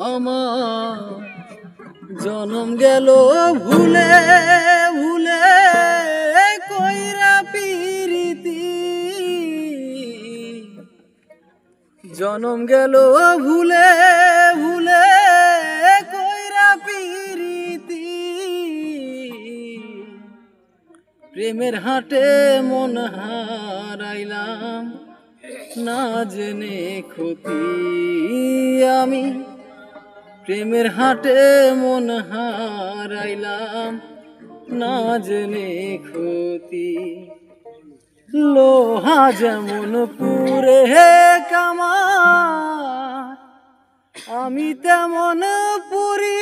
আমার জনম গেল ভুলে ভুলে কইরা পিরিতি, জনম গেল ভুলে ভুলে কইরা পিরিতি, প্রেমের হাটে মন হারাইলাম না জেনে ক্ষতি আমি, প্রেমের হাটে মন হারাইলাম না জেনে ক্ষতি। লোহা যেমন পুরে কামার আমি তেমন পুরি,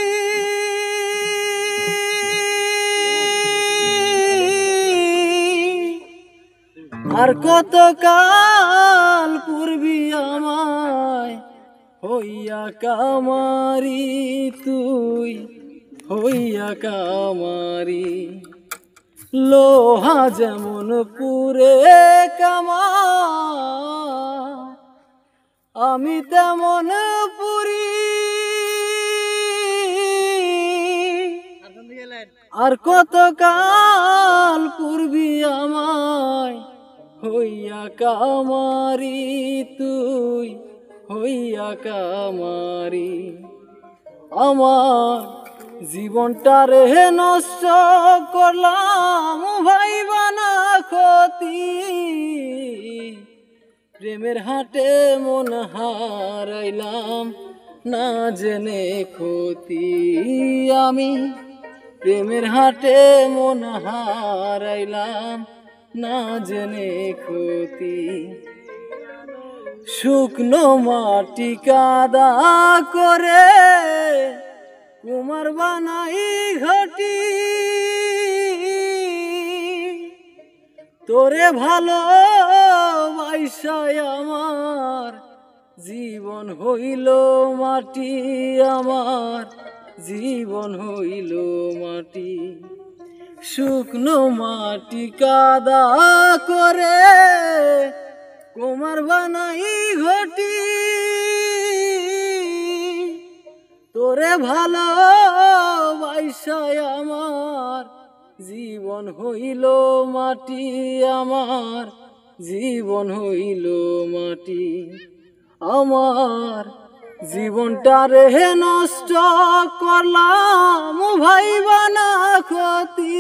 আর কত কাল পূর্বি আমায় হইয়া কামারি, তুই হইয়া কামারি। লোহা যেমন পুরে কামার আমি তেমন পুরি, আর কত কাল পূর্বি আমায় হইয়া কামারি, তুই হইয়া কামারি। আমার জীবনটা রে নষ্ট করলাম ভাইবা না ক্ষতি, প্রেমের হাটে মন হারাইলাম না জেনে ক্ষতি আমি, প্রেমের হাটে মন হারাইলাম না জেনে ক্ষতি। শুকনো মাটি কাদা করে কুমার বানাই ঘটি, তোরে ভালো বাইসায় আমার জীবন হইল মাটি, আমার জীবন হইল মাটি। শুকনো মাটি কাদা করে কুমার বানাই ঘটি, তোরে ভালো বাইসায় আমার জীবন হইল মাটি, আমার জীবন হইল মাটি। আমার জীবনটা রে নষ্ট করলাম ভাইবা না ক্ষতি,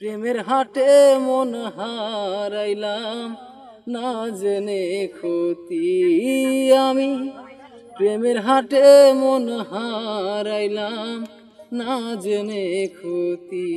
প্রেমের হাটে মন হারাইলাম না জেনে ক্ষতি আমি, প্রেমের হাটে মন হারাইলাম না জেনে ক্ষতি।